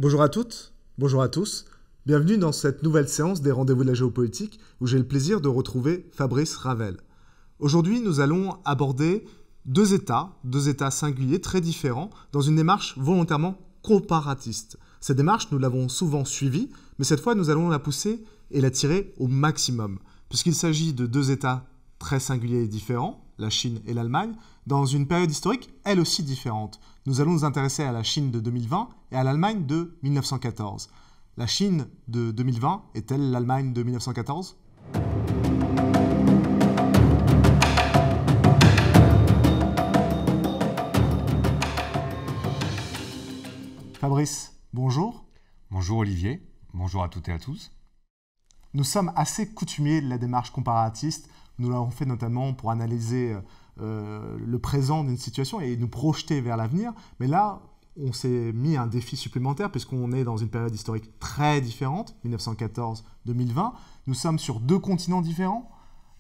Bonjour à toutes, bonjour à tous. Bienvenue dans cette nouvelle séance des Rendez-vous de la géopolitique où j'ai le plaisir de retrouver Fabrice Ravel. Aujourd'hui, nous allons aborder deux États singuliers très différents dans une démarche volontairement comparatiste. Cette démarche, nous l'avons souvent suivie, mais cette fois, nous allons la pousser et la tirer au maximum, puisqu'il s'agit de deux États très singuliers et différents, la Chine et l'Allemagne, dans une période historique elle aussi différente. Nous allons nous intéresser à la Chine de 2020 et à l'Allemagne de 1914. La Chine de 2020 est-elle l'Allemagne de 1914 ? Fabrice, bonjour. Bonjour Olivier, bonjour à toutes et à tous. Nous sommes assez coutumiers de la démarche comparatiste. Nous l'avons fait notamment pour analyser le présent d'une situation et nous projeter vers l'avenir. Mais là, on s'est mis un défi supplémentaire puisqu'on est dans une période historique très différente, 1914-2020. Nous sommes sur deux continents différents,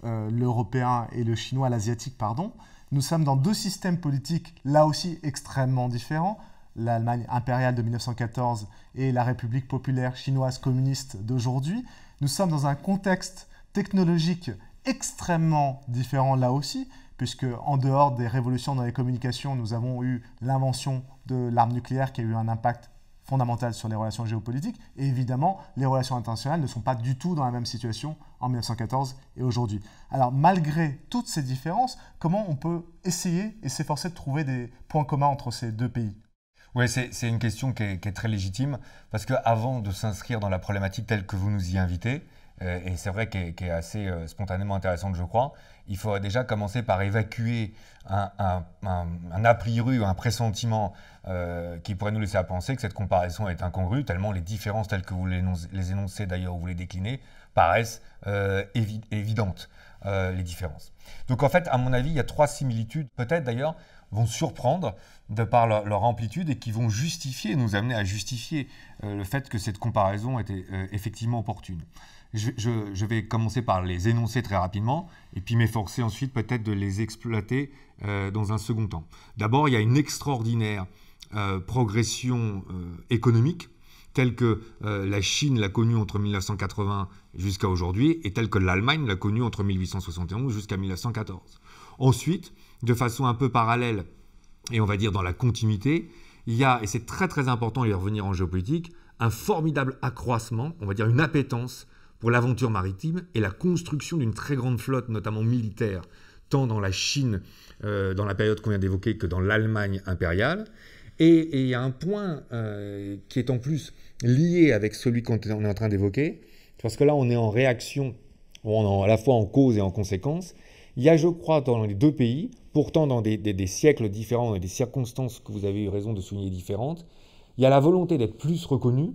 l'européen et le chinois, l'asiatique, pardon. Nous sommes dans deux systèmes politiques, là aussi extrêmement différents. L'Allemagne impériale de 1914 et la République populaire chinoise communiste d'aujourd'hui. Nous sommes dans un contexte technologique extrêmement différent là aussi, puisque en dehors des révolutions dans les communications, nous avons eu l'invention de l'arme nucléaire qui a eu un impact fondamental sur les relations géopolitiques. Et évidemment, les relations internationales ne sont pas du tout dans la même situation en 1914 et aujourd'hui. Alors, malgré toutes ces différences, comment on peut essayer et s'efforcer de trouver des points communs entre ces deux pays ? Oui, c'est une question qui est très légitime, parce qu'avant de s'inscrire dans la problématique telle que vous nous y invitez, et c'est vrai qu'elle est assez spontanément intéressante, je crois, il faut déjà commencer par évacuer un a priori ou un pressentiment qui pourrait nous laisser à penser que cette comparaison est incongrue, tellement les différences telles que vous les énoncez d'ailleurs ou vous les déclinez paraissent évidentes, les différences. Donc en fait, à mon avis, il y a trois similitudes, peut-être d'ailleurs, vont surprendre de par leur amplitude et qui vont nous amener à justifier le fait que cette comparaison était effectivement opportune. Je vais commencer par les énoncer très rapidement et puis m'efforcer ensuite peut-être de les exploiter dans un second temps. D'abord, il y a une extraordinaire progression économique telle que la Chine l'a connue entre 1980 jusqu'à aujourd'hui et telle que l'Allemagne l'a connue entre 1871 jusqu'à 1914. Ensuite, de façon un peu parallèle et on va dire dans la continuité, il y a, et c'est très très important d'y revenir en géopolitique, un formidable accroissement, on va dire une appétence pour l'aventure maritime et la construction d'une très grande flotte, notamment militaire, tant dans la Chine, dans la période qu'on vient d'évoquer, que dans l'Allemagne impériale. Et il y a un point qui est en plus lié avec celui qu'on est en train d'évoquer, parce que là on est en réaction, à la fois en cause et en conséquence. Il y a, je crois, dans les deux pays, pourtant dans des siècles différents et des circonstances que vous avez eu raison de souligner différentes, il y a la volonté d'être plus reconnu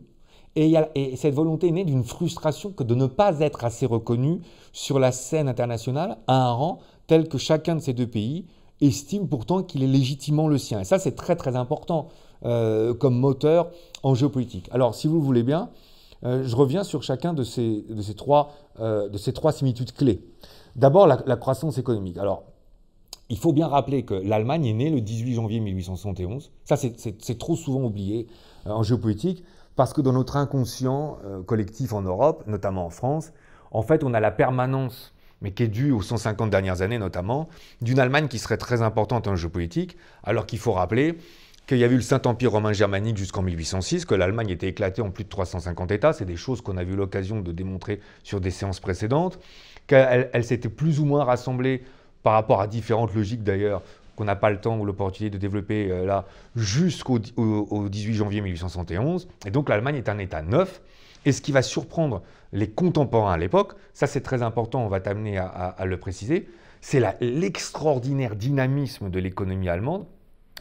et cette volonté est née d'une frustration que de ne pas être assez reconnu sur la scène internationale à un rang tel que chacun de ces deux pays estime pourtant qu'il est légitimement le sien. Et ça, c'est très très important comme moteur en géopolitique. Alors, si vous le voulez bien, je reviens sur chacun de ces trois similitudes clés. D'abord, la croissance économique. Alors, il faut bien rappeler que l'Allemagne est née le 18 janvier 1871. Ça, c'est trop souvent oublié en géopolitique, parce que dans notre inconscient collectif en Europe, notamment en France, en fait, on a la permanence, mais qui est due aux 150 dernières années notamment, d'une Allemagne qui serait très importante en géopolitique, alors qu'il faut rappeler qu'il y a eu le Saint-Empire romain germanique jusqu'en 1806, que l'Allemagne était éclatée en plus de 350 États. C'est des choses qu'on a eu l'occasion de démontrer sur des séances précédentes, qu'elle s'était plus ou moins rassemblée par rapport à différentes logiques d'ailleurs, qu'on n'a pas le temps ou l'opportunité de développer là, jusqu'au 18 janvier 1871. Et donc l'Allemagne est un État neuf. Et ce qui va surprendre les contemporains à l'époque, ça c'est très important, on va t'amener à le préciser, c'est l'extraordinaire dynamisme de l'économie allemande.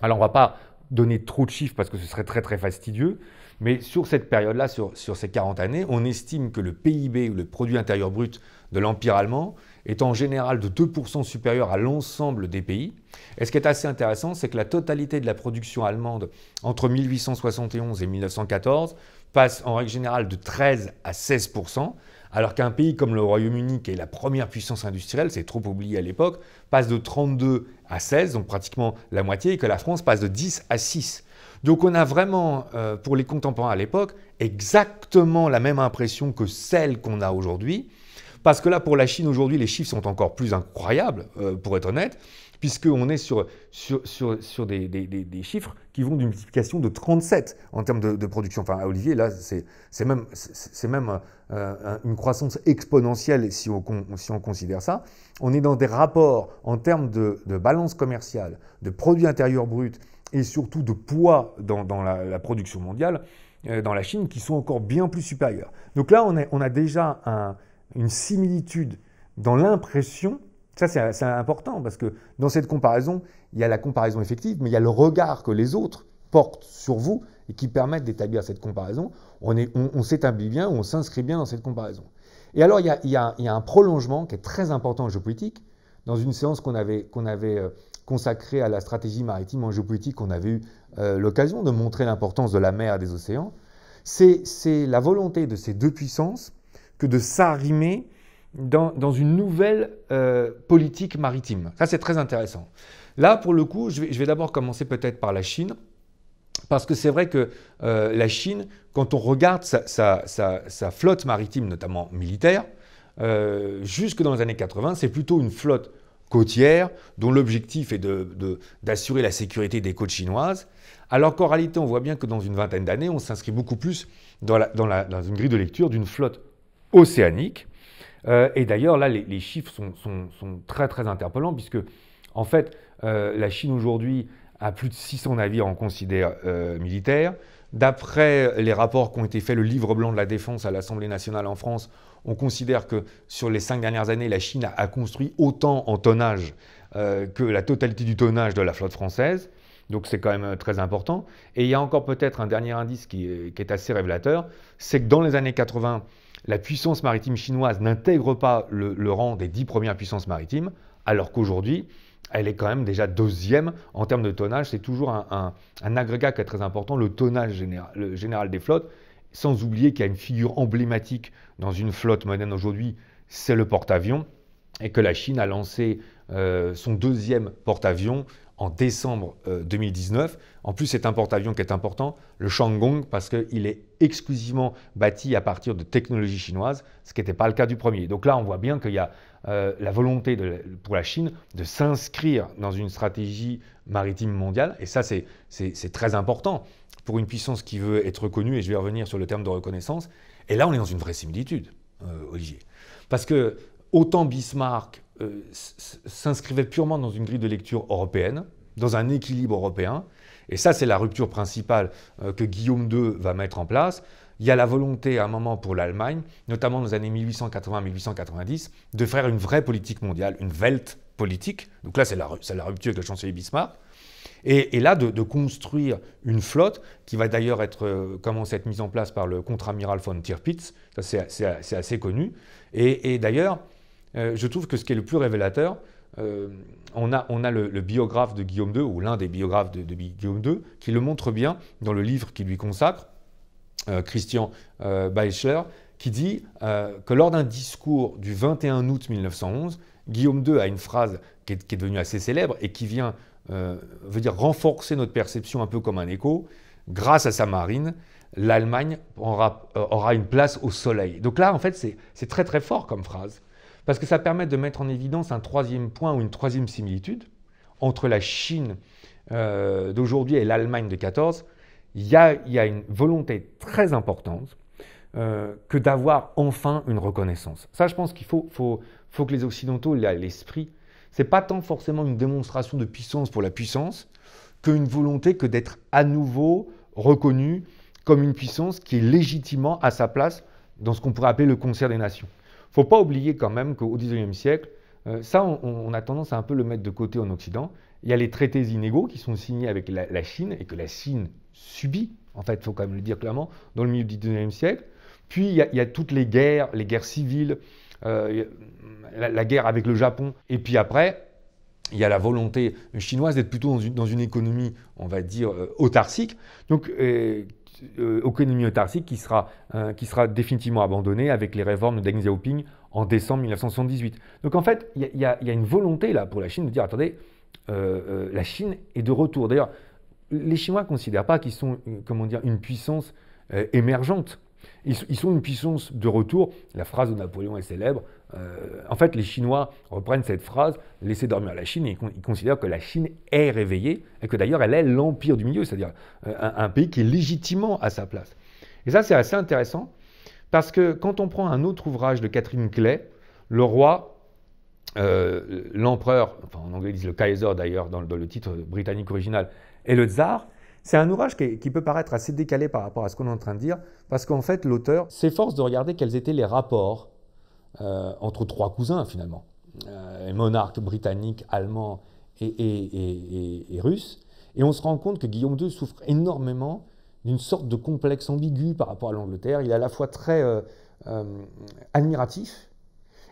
Alors on ne va pas donner trop de chiffres parce que ce serait très très fastidieux, mais sur cette période-là, sur ces 40 années, on estime que le PIB, ou le produit intérieur brut de l'Empire allemand, est en général de 2% supérieur à l'ensemble des pays. Et ce qui est assez intéressant, c'est que la totalité de la production allemande entre 1871 et 1914 passe en règle générale de 13 à 16%, alors qu'un pays comme le Royaume-Uni, qui est la première puissance industrielle, c'est trop oublié à l'époque, passe de 32 à 16, donc pratiquement la moitié, et que la France passe de 10 à 6. Donc on a vraiment, pour les contemporains à l'époque, exactement la même impression que celle qu'on a aujourd'hui. Parce que là, pour la Chine aujourd'hui, les chiffres sont encore plus incroyables, pour être honnête, puisqu'on est sur des chiffres qui vont d'une multiplication de 37 en termes de production. Enfin, Olivier, là, c'est même une croissance exponentielle si on considère ça. On est dans des rapports en termes de balance commerciale, de produit intérieur brut et surtout de poids dans la production mondiale, dans la Chine, qui sont encore bien plus supérieurs. Donc là, on a déjà une similitude dans l'impression. Ça, c'est important parce que dans cette comparaison, il y a la comparaison effective, mais il y a le regard que les autres portent sur vous et qui permettent d'établir cette comparaison. On s'établit bien, on s'inscrit bien dans cette comparaison. Et alors, il y a un prolongement qui est très important en géopolitique. Dans une séance qu'on avait consacrée à la stratégie maritime en géopolitique, on avait eu l'occasion de montrer l'importance de la mer et des océans. C'est la volonté de ces deux puissances que de s'arrimer dans une nouvelle politique maritime. Ça, c'est très intéressant. Là, pour le coup, je vais d'abord commencer peut-être par la Chine, parce que c'est vrai que la Chine, quand on regarde sa flotte maritime, notamment militaire, jusque dans les années 80, c'est plutôt une flotte côtière dont l'objectif est d'assurer la sécurité des côtes chinoises, alors qu'en réalité, on voit bien que dans une vingtaine d'années, on s'inscrit beaucoup plus dans une grille de lecture d'une flotte océanique. Et d'ailleurs, là, les chiffres sont très, très interpellants, puisque, en fait, la Chine aujourd'hui a plus de 600 navires en considère militaires. D'après les rapports qui ont été faits, le livre blanc de la défense à l'Assemblée nationale en France, on considère que sur les 5 dernières années, la Chine a construit autant en tonnage que la totalité du tonnage de la flotte française. Donc c'est quand même très important. Et il y a encore peut-être un dernier indice qui est assez révélateur, c'est que dans les années 80, la puissance maritime chinoise n'intègre pas le rang des 10 premières puissances maritimes, alors qu'aujourd'hui, elle est quand même déjà deuxième en termes de tonnage. C'est toujours un agrégat qui est très important, le tonnage général des flottes, sans oublier qu'il y a une figure emblématique dans une flotte moderne aujourd'hui, c'est le porte-avions, et que la Chine a lancé son deuxième porte-avions en décembre 2019. En plus, c'est un porte-avions qui est important, le Shandong, parce qu'il est exclusivement bâti à partir de technologies chinoises, ce qui n'était pas le cas du premier. Donc là, on voit bien qu'il y a la volonté pour la Chine de s'inscrire dans une stratégie maritime mondiale, et ça, c'est très important pour une puissance qui veut être reconnue, et je vais revenir sur le terme de reconnaissance. Et là, on est dans une vraie similitude, Olivier. Parce que autant Bismarck s'inscrivait purement dans une grille de lecture européenne, dans un équilibre européen, et ça, c'est la rupture principale que Guillaume II va mettre en place. Il y a la volonté à un moment pour l'Allemagne, notamment dans les années 1880-1890, de faire une vraie politique mondiale, une Weltpolitik. Donc là, c'est la rupture avec le chancelier Bismarck. Et là, de construire une flotte qui va d'ailleurs commencer à être mise en place par le contre-amiral von Tirpitz. Ça, c'est assez connu. Et d'ailleurs, je trouve que ce qui est le plus révélateur, on a le biographe de Guillaume II, ou l'un des biographes de Guillaume II, qui le montre bien dans le livre qu'il lui consacre, Christian Beischler, qui dit que lors d'un discours du 21 août 1911, Guillaume II a une phrase qui est devenue assez célèbre et qui veut dire renforcer notre perception un peu comme un écho. Grâce à sa marine, l'Allemagne aura une place au soleil. Donc là, en fait, c'est très très fort comme phrase, parce que ça permet de mettre en évidence un troisième point ou une troisième similitude entre la Chine d'aujourd'hui et l'Allemagne de 14. Il y a une volonté très importante que d'avoir enfin une reconnaissance. Ça, je pense qu'il faut que les Occidentaux l'aient à l'esprit. Ce n'est pas tant forcément une démonstration de puissance pour la puissance qu'une volonté que d'être à nouveau reconnue comme une puissance qui est légitimement à sa place dans ce qu'on pourrait appeler le concert des nations. Il ne faut pas oublier quand même qu'au XIXe siècle, ça on a tendance à un peu le mettre de côté en Occident. Il y a les traités inégaux qui sont signés avec la Chine et que la Chine subit, en fait, il faut quand même le dire clairement, dans le milieu du XIXe siècle. Puis il y a toutes les guerres civiles, la guerre avec le Japon. Et puis après, il y a la volonté chinoise d'être plutôt dans une économie, on va dire, autarcique. Donc, économie autarcique qui sera définitivement abandonnée avec les réformes de Deng Xiaoping en décembre 1978. Donc en fait, il y a une volonté là pour la Chine de dire, attendez, la Chine est de retour. D'ailleurs, les Chinois ne considèrent pas qu'ils sont comment dire, une puissance émergente. Ils sont une puissance de retour. La phrase de Napoléon est célèbre. En fait, les Chinois reprennent cette phrase, laissez dormir la Chine, et ils considèrent que la Chine est réveillée et que d'ailleurs elle est l'empire du milieu, c'est-à-dire un pays qui est légitimement à sa place. Et ça, c'est assez intéressant parce que quand on prend un autre ouvrage de Catherine Clay, le roi, l'empereur, enfin en anglais ils disent le Kaiser d'ailleurs dans le titre britannique original, et le tsar, c'est un ouvrage qui peut paraître assez décalé par rapport à ce qu'on est en train de dire, parce qu'en fait l'auteur s'efforce de regarder quels étaient les rapports entre trois cousins finalement, monarques britanniques, allemands et russes, et on se rend compte que Guillaume II souffre énormément d'une sorte de complexe ambigu par rapport à l'Angleterre. Il est à la fois très admiratif,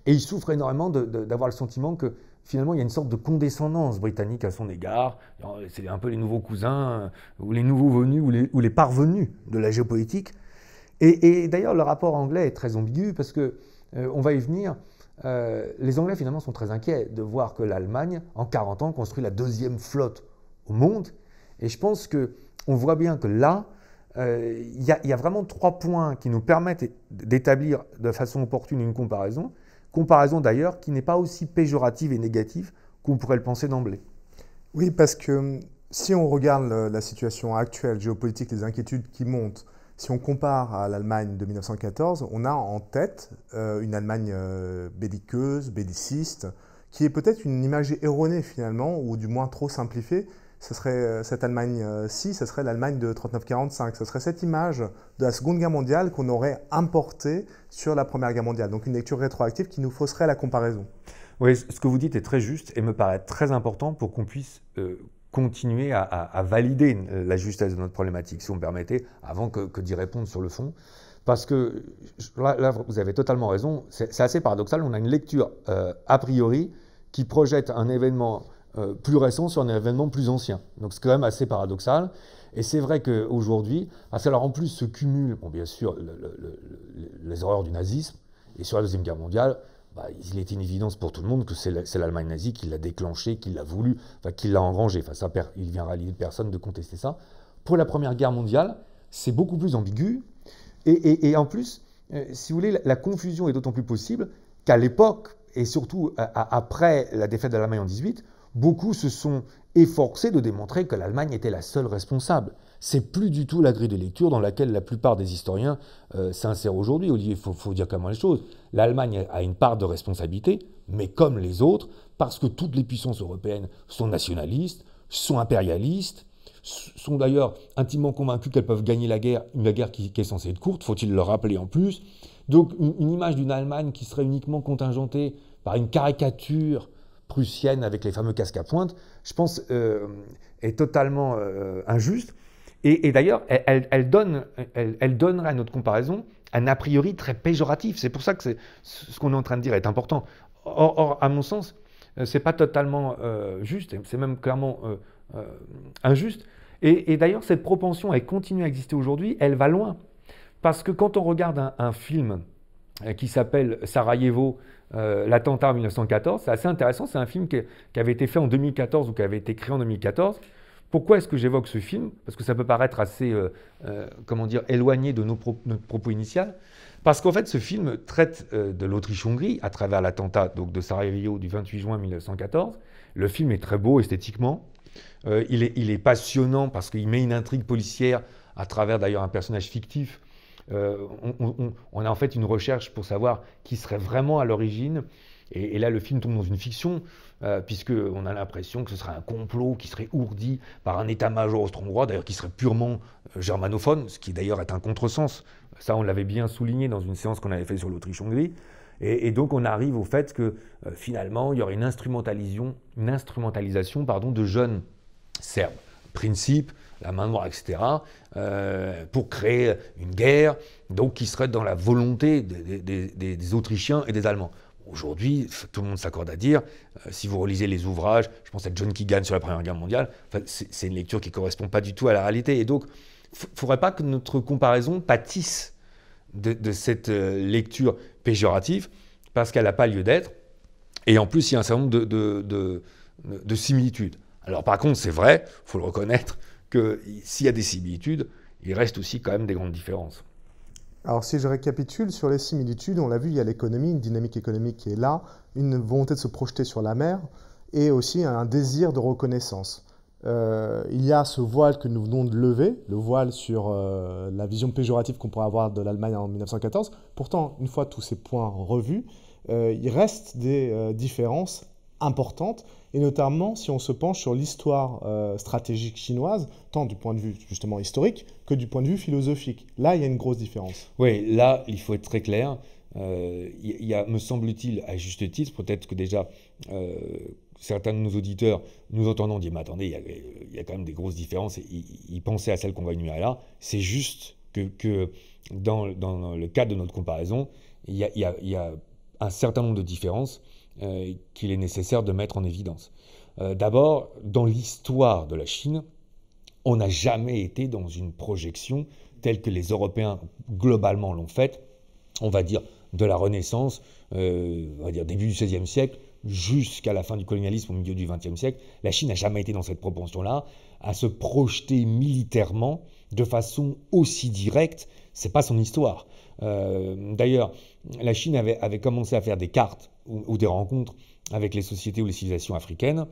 et il souffre énormément d'avoir le sentiment que finalement il y a une sorte de condescendance britannique à son égard. C'est un peu les nouveaux cousins, ou les nouveaux venus, ou les parvenus de la géopolitique. Et d'ailleurs le rapport anglais est très ambigu parce que on va y venir. Les Anglais, finalement, sont très inquiets de voir que l'Allemagne, en 40 ans, construit la deuxième flotte au monde. Et je pense qu'on voit bien que là, il y a vraiment 3 points qui nous permettent d'établir de façon opportune une comparaison. Comparaison d'ailleurs qui n'est pas aussi péjorative et négative qu'on pourrait le penser d'emblée. Oui, parce que si on regarde la situation actuelle géopolitique, les inquiétudes qui montent, si on compare à l'Allemagne de 1914, on a en tête une Allemagne belliqueuse, belliciste, qui est peut-être une image erronée finalement, ou du moins trop simplifiée. Ce serait cette Allemagne-ci, ce serait l'Allemagne de 39-45. Ce serait cette image de la Seconde Guerre mondiale qu'on aurait importée sur la Première Guerre mondiale. Donc une lecture rétroactive qui nous fausserait la comparaison. Oui, ce que vous dites est très juste et me paraît très important pour qu'on puisse continuer à valider la justesse de notre problématique, si vous me permettez, avant que d'y répondre sur le fond. Parce que là vous avez totalement raison, c'est assez paradoxal. On a une lecture a priori qui projette un événement plus récent sur un événement plus ancien. Donc c'est quand même assez paradoxal. Et c'est vrai qu'aujourd'hui, alors en plus se cumulent, bon, bien sûr, les horreurs du nazisme. Et sur la Deuxième Guerre mondiale, il était une évidence pour tout le monde que c'est l'Allemagne nazie qui l'a déclenché, qui l'a voulu, qui l'a engrangé. Enfin, ça, il vient rallier personne de contester ça. Pour la Première Guerre mondiale, c'est beaucoup plus ambigu. Et en plus, si vous voulez, la confusion est d'autant plus possible qu'à l'époque, et surtout après la défaite de l'Allemagne en 18, beaucoup se sont efforcés de démontrer que l'Allemagne était la seule responsable. C'est plus du tout la grille de lecture dans laquelle la plupart des historiens s'insèrent aujourd'hui. Olivier, il faut dire comment les choses. L'Allemagne a une part de responsabilité, mais comme les autres, parce que toutes les puissances européennes sont nationalistes, sont impérialistes, sont d'ailleurs intimement convaincus qu'elles peuvent gagner la guerre, une guerre qui est censée être courte, faut-il le rappeler en plus. Donc une image d'une Allemagne qui serait uniquement contingentée par une caricature prussienne avec les fameux casques à pointe, je pense, est totalement injuste. Et d'ailleurs, elle donnerait à notre comparaison un a priori très péjoratif. C'est pour ça que ce qu'on est en train de dire est important. Or à mon sens, ce n'est pas totalement juste, c'est même clairement injuste. Et d'ailleurs, cette propension à continuer à exister aujourd'hui, elle va loin. Parce que quand on regarde un film qui s'appelle Sarajevo, l'attentat en 1914, c'est assez intéressant. C'est un film qui avait été fait en 2014 ou qui avait été créé en 2014. Pourquoi est-ce que j'évoque ce film? Parce que ça peut paraître assez éloigné de notre propos initial. Parce qu'en fait, ce film traite de l'Autriche-Hongrie à travers l'attentat de Sarajevo du 28 juin 1914. Le film est très beau esthétiquement. Il est passionnant parce qu'il met une intrigue policière à travers d'ailleurs un personnage fictif. On a en fait une recherche pour savoir qui serait vraiment à l'origine. Et là, le film tombe dans une fiction, puisqu'on a l'impression que ce serait un complot qui serait ourdi par un état-major austro-hongrois, d'ailleurs qui serait purement germanophone, ce qui d'ailleurs est un contresens. Ça, on l'avait bien souligné dans une séance qu'on avait faite sur l'Autriche-Hongrie. Et donc, on arrive au fait que finalement, il y aurait une instrumentalisation de jeunes Serbes. Principe, la main noire, etc., pour créer une guerre, donc qui serait dans la volonté des Autrichiens et des Allemands. Aujourd'hui, tout le monde s'accorde à dire, si vous relisez les ouvrages, je pense à John Keegan sur la Première Guerre mondiale, c'est une lecture qui ne correspond pas du tout à la réalité. Et donc, il ne faudrait pas que notre comparaison pâtisse de cette lecture péjorative, parce qu'elle n'a pas lieu d'être. Et en plus, il y a un certain nombre de similitudes. Alors par contre, c'est vrai, il faut le reconnaître, que s'il y a des similitudes, il reste aussi quand même des grandes différences. Alors si je récapitule sur les similitudes, on l'a vu, il y a l'économie, une dynamique économique qui est là, une volonté de se projeter sur la mer et aussi un désir de reconnaissance. Il y a ce voile que nous venons de lever, le voile sur la vision péjorative qu'on pourrait avoir de l'Allemagne en 1914. Pourtant, une fois tous ces points revus, il reste des différences importantes, et notamment si on se penche sur l'histoire stratégique chinoise, tant du point de vue justement historique que du point de vue philosophique. Là, il y a une grosse différence. Oui, là, il faut être très clair. Il y a, me semble-t-il, à juste titre, peut-être que déjà certains de nos auditeurs nous entendant dire « Mais attendez, il y a quand même des grosses différences », et ils pensaient à celles qu'on va énumérer là. C'est juste que dans le cadre de notre comparaison, il y a un certain nombre de différences qu'il est nécessaire de mettre en évidence. D'abord, dans l'histoire de la Chine, on n'a jamais été dans une projection telle que les Européens globalement l'ont faite, on va dire de la Renaissance, on va dire début du XVIe siècle, jusqu'à la fin du colonialisme au milieu du XXe siècle. La Chine n'a jamais été dans cette propension-là, à se projeter militairement de façon aussi directe. C'est pas son histoire. D'ailleurs, la Chine avait commencé à faire des cartes ou des rencontres avec les sociétés ou les civilisations africaines,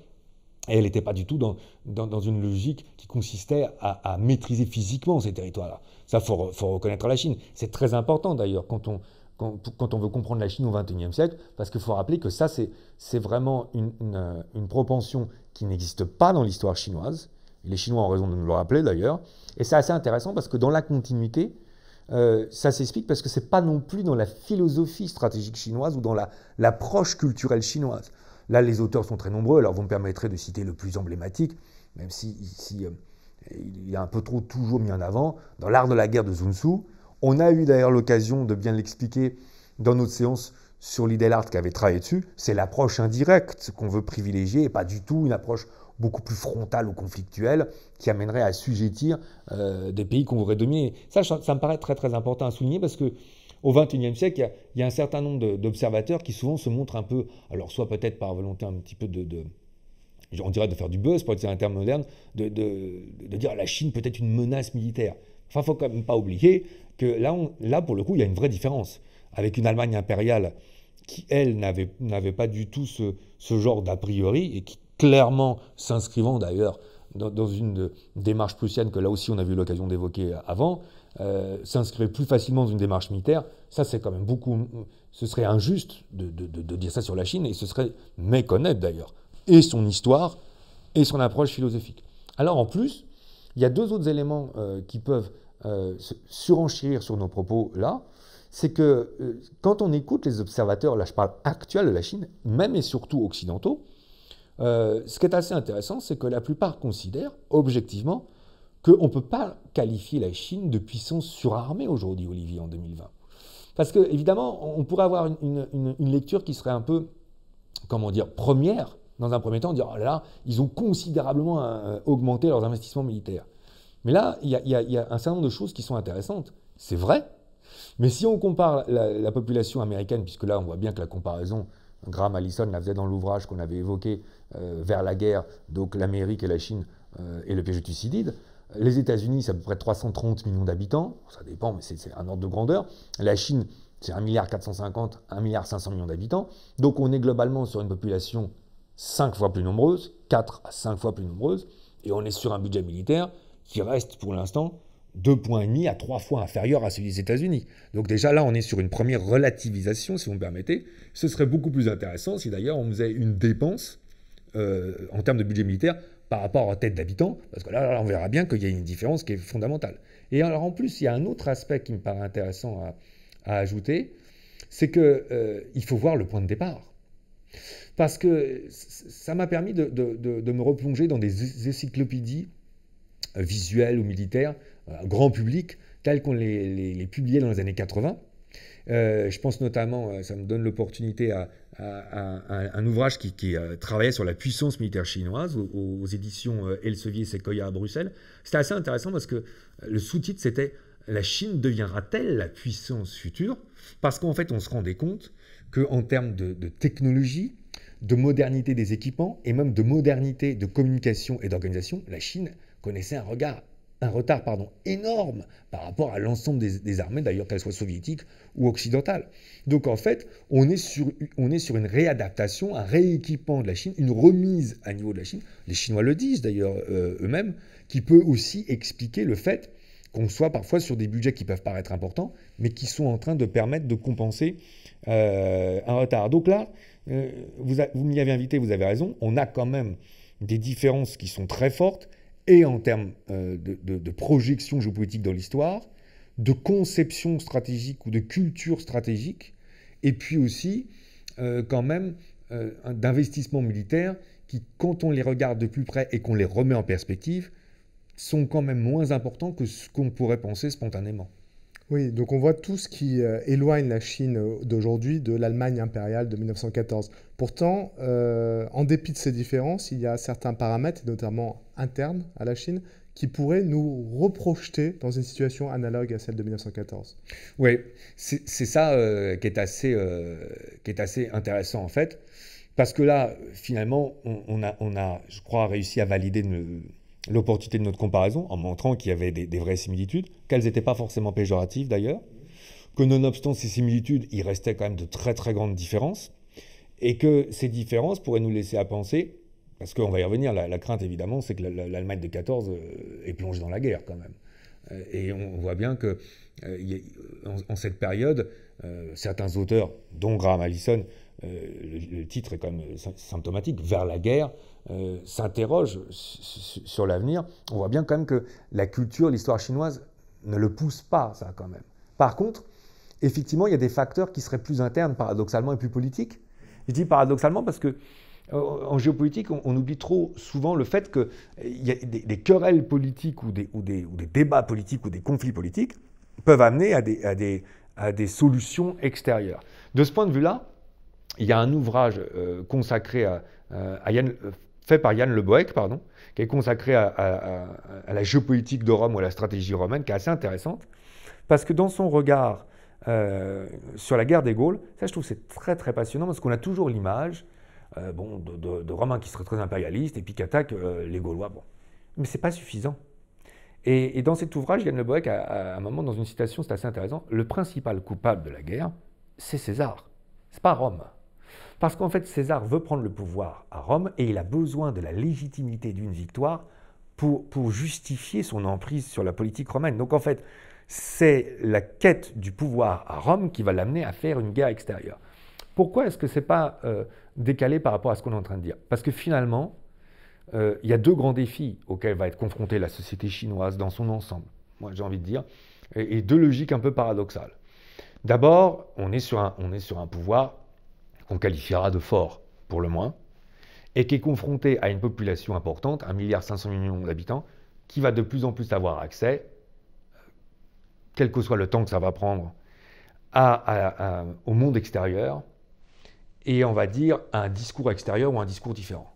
et elle n'était pas du tout dans une logique qui consistait à maîtriser physiquement ces territoires-là. Ça, faut reconnaître la Chine. C'est très important d'ailleurs quand on veut comprendre la Chine au XXIe siècle, parce qu'il faut rappeler que ça, c'est vraiment une propension qui n'existe pas dans l'histoire chinoise. Et les Chinois ont raison de nous le rappeler d'ailleurs. Et c'est assez intéressant parce que dans la continuité, ça s'explique parce que ce n'est pas non plus dans la philosophie stratégique chinoise ou dans l'approche culturelle chinoise. Là, les auteurs sont très nombreux, alors vous me permettrez de citer le plus emblématique, même si ici il est un peu trop toujours mis en avant. Dans l'art de la guerre de Sun Tzu, on a eu d'ailleurs l'occasion de bien l'expliquer dans notre séance sur l'idée art qui avait travaillé dessus. C'est l'approche indirecte qu'on veut privilégier et pas du tout une approche beaucoup plus frontale ou conflictuelle qui amènerait à assujettir des pays qu'on voudrait dominer. Ça me paraît très très important à souligner parce que au XXIe siècle, il y a un certain nombre d'observateurs qui souvent se montrent un peu, alors soit peut-être par volonté un petit peu on dirait de faire du buzz, pour utiliser un terme moderne, de dire la Chine peut être une menace militaire. Enfin, il ne faut quand même pas oublier que là, pour le coup, il y a une vraie différence. Avec une Allemagne impériale qui, elle, n'avait pas du tout ce genre d'a priori et qui, clairement, s'inscrivant d'ailleurs dans une démarche prussienne que là aussi on a eu l'occasion d'évoquer avant, s'inscrivait plus facilement dans une démarche militaire. Ça, c'est quand même ce serait injuste de dire ça sur la Chine et ce serait méconnaître d'ailleurs et son histoire et son approche philosophique. Alors en plus, il y a deux autres éléments qui peuvent surenchérir sur nos propos là. C'est que quand on écoute les observateurs, là je parle actuels de la Chine, même et surtout occidentaux, ce qui est assez intéressant, c'est que la plupart considèrent objectivement qu'on ne peut pas qualifier la Chine de puissance surarmée aujourd'hui, Olivier, en 2020. Parce qu'évidemment, on pourrait avoir une lecture qui serait un peu, comment dire, première, dans un premier temps, dire oh là là, ils ont considérablement augmenté leurs investissements militaires. Mais là, il y a un certain nombre de choses qui sont intéressantes. C'est vrai, mais si on compare la population américaine, puisque là on voit bien que la comparaison, Graham Allison la faisait dans l'ouvrage qu'on avait évoqué, vers la guerre, donc l'Amérique et la Chine et le piège de Thucydide. Les États-Unis, c'est à peu près 330 millions d'habitants, ça dépend, mais c'est un ordre de grandeur. La Chine, c'est 1,450 milliard, 1,5 milliard d'habitants. Donc on est globalement sur une population 5 fois plus nombreuse, 4 à 5 fois plus nombreuse, et on est sur un budget militaire qui reste pour l'instant 2,5 à 3 fois inférieur à celui des États-Unis. Donc déjà là, on est sur une première relativisation, si vous me permettez. Ce serait beaucoup plus intéressant si d'ailleurs on faisait une dépense en termes de budget militaire par rapport à tête d'habitants, parce que là, on verra bien qu'il y a une différence qui est fondamentale. Et alors en plus, il y a un autre aspect qui me paraît intéressant à ajouter, c'est qu'il faut voir le point de départ. Parce que ça m'a permis de me replonger dans des encyclopédies visuelles ou militaires, grand public, telles qu'on les publiait dans les années 80. Je pense notamment, ça me donne l'opportunité à un ouvrage qui travaillait sur la puissance militaire chinoise aux éditions Elsevier Sequoia à Bruxelles. C'était assez intéressant parce que le sous-titre c'était « La Chine deviendra-t-elle la puissance future ?» Parce qu'en fait, on se rendait compte qu'en termes de technologie, de modernité des équipements et même de modernité de communication et d'organisation, la Chine connaissait un retard énorme par rapport à l'ensemble des armées, d'ailleurs qu'elles soient soviétiques ou occidentales. Donc en fait, on est sur une réadaptation, un rééquipement de la Chine, une remise à niveau de la Chine. Les Chinois le disent d'ailleurs eux-mêmes, qui peut aussi expliquer le fait qu'on soit parfois sur des budgets qui peuvent paraître importants, mais qui sont en train de permettre de compenser un retard. Donc là, vous m'y avez invité, vous avez raison, on a quand même des différences qui sont très fortes, et en termes de projection géopolitique dans l'histoire, de conception stratégique ou de culture stratégique, et puis aussi quand même d'investissements militaires qui, quand on les regarde de plus près et qu'on les remet en perspective, sont quand même moins importants que ce qu'on pourrait penser spontanément. Oui, donc on voit tout ce qui éloigne la Chine d'aujourd'hui de l'Allemagne impériale de 1914. Pourtant, en dépit de ces différences, il y a certains paramètres, notamment internes à la Chine, qui pourraient nous reprojeter dans une situation analogue à celle de 1914. Oui, c'est ça qui est assez intéressant en fait, parce que là, finalement, on a, je crois, réussi à valider l'opportunité de notre comparaison en montrant qu'il y avait des vraies similitudes, qu'elles n'étaient pas forcément péjoratives d'ailleurs, que nonobstant ces similitudes, il restait quand même de très très grandes différences, et que ces différences pourraient nous laisser à penser, parce qu'on va y revenir, la crainte évidemment, c'est que l'Allemagne de 14 est plongée dans la guerre quand même. Et on voit bien que en cette période, certains auteurs, dont Graham Allison, le titre est quand même symptomatique, vers la guerre, s'interrogent sur l'avenir. On voit bien quand même que la culture, l'histoire chinoise ne le pousse pas, ça quand même. Par contre, effectivement, il y a des facteurs qui seraient plus internes, paradoxalement, et plus politiques. Je dis paradoxalement parce que en géopolitique, on oublie trop souvent le fait qu'il y a des querelles politiques ou des débats politiques ou des conflits politiques peuvent amener à des solutions extérieures. De ce point de vue-là, il y a un ouvrage consacré fait par Jan Leboeck, qui est consacré à la géopolitique de Rome ou à la stratégie romaine, qui est assez intéressante, parce que dans son regard sur la guerre des Gaules, ça je trouve c'est très très passionnant, parce qu'on a toujours l'image de Romains qui seraient très impérialistes et puis qui attaquent les Gaulois. Bon. Mais ce n'est pas suffisant. Et dans cet ouvrage, Jan Leboeck, à un moment, dans une citation, c'est assez intéressant, le principal coupable de la guerre, c'est César, ce n'est pas Rome. Parce qu'en fait, César veut prendre le pouvoir à Rome et il a besoin de la légitimité d'une victoire pour justifier son emprise sur la politique romaine. Donc en fait, c'est la quête du pouvoir à Rome qui va l'amener à faire une guerre extérieure. Pourquoi est-ce que ce n'est pas décalé par rapport à ce qu'on est en train de dire? Parce que finalement, il y a deux grands défis auxquels va être confrontée la société chinoise dans son ensemble, moi j'ai envie de dire, et deux logiques un peu paradoxales. D'abord, on est sur un pouvoir qu'on qualifiera de fort, pour le moins, et qui est confronté à une population importante, 1,5 milliard d'habitants, qui va de plus en plus avoir accès, quel que soit le temps que ça va prendre, au monde extérieur, et on va dire à un discours extérieur ou un discours différent.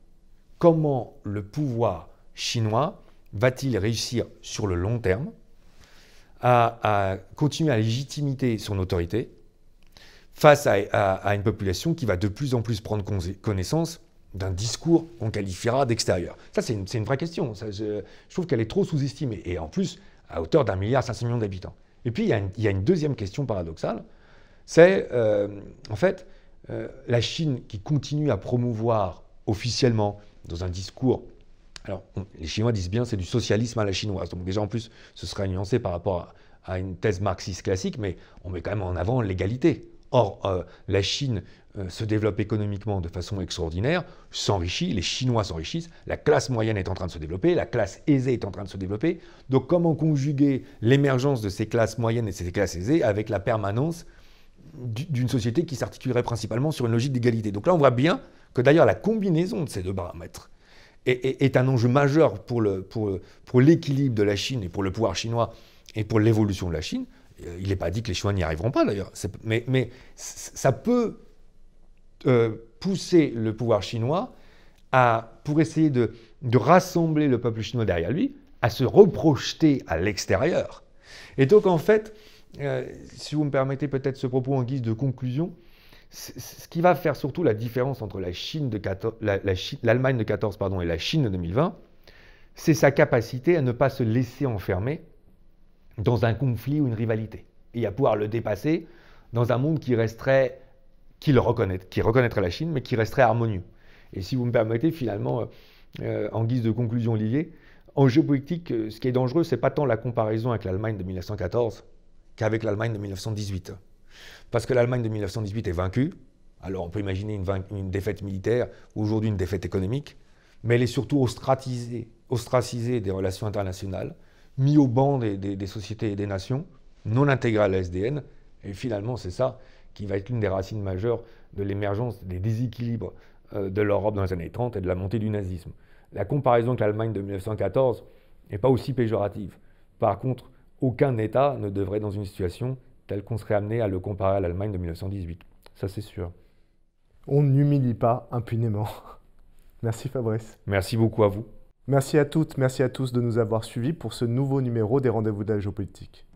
Comment le pouvoir chinois va-t-il réussir sur le long terme à continuer à légitimer son autorité face à une population qui va de plus en plus prendre connaissance d'un discours qu'on qualifiera d'extérieur? Ça, c'est une vraie question. Ça, je trouve qu'elle est trop sous-estimée, et en plus, à hauteur d'1,5 milliard d'habitants. Et puis, il y a une deuxième question paradoxale, c'est en fait la Chine qui continue à promouvoir officiellement dans un discours, alors les Chinois disent bien c'est du socialisme à la chinoise, donc déjà en plus ce serait nuancé par rapport à une thèse marxiste classique, mais on met quand même en avant l'égalité. Or, la Chine se développe économiquement de façon extraordinaire, s'enrichit, les Chinois s'enrichissent, la classe moyenne est en train de se développer, la classe aisée est en train de se développer. Donc comment conjuguer l'émergence de ces classes moyennes et de ces classes aisées avec la permanence d'une société qui s'articulerait principalement sur une logique d'égalité? Donc là, on voit bien que d'ailleurs la combinaison de ces deux paramètres est un enjeu majeur pour l'équilibre de la Chine et pour le pouvoir chinois et pour l'évolution de la Chine. Il n'est pas dit que les Chinois n'y arriveront pas d'ailleurs, mais ça peut pousser le pouvoir chinois pour essayer de rassembler le peuple chinois derrière lui, à se reprojeter à l'extérieur. Et donc en fait, si vous me permettez peut-être ce propos en guise de conclusion, ce qui va faire surtout la différence entre l'Allemagne de 14 et la Chine de 2020, c'est sa capacité à ne pas se laisser enfermer dans un conflit ou une rivalité, et à pouvoir le dépasser dans un monde qui reconnaîtrait la Chine, mais qui resterait harmonieux. Et si vous me permettez, finalement, en guise de conclusion liée, en géopolitique, ce qui est dangereux, ce n'est pas tant la comparaison avec l'Allemagne de 1914 qu'avec l'Allemagne de 1918. Parce que l'Allemagne de 1918 est vaincue, alors on peut imaginer une défaite militaire, ou aujourd'hui une défaite économique, mais elle est surtout ostracisée des relations internationales, mis au banc des sociétés et des nations, non intégrée à la SDN, et finalement c'est ça qui va être l'une des racines majeures de l'émergence des déséquilibres de l'Europe dans les années 30 et de la montée du nazisme. La comparaison avec l'Allemagne de 1914 n'est pas aussi péjorative. Par contre, aucun État ne devrait être dans une situation telle qu'on serait amené à le comparer à l'Allemagne de 1918. Ça c'est sûr. On n'humilie pas impunément. Merci Fabrice. Merci beaucoup à vous. Merci à toutes, merci à tous de nous avoir suivis pour ce nouveau numéro des Rendez-vous de la géopolitique.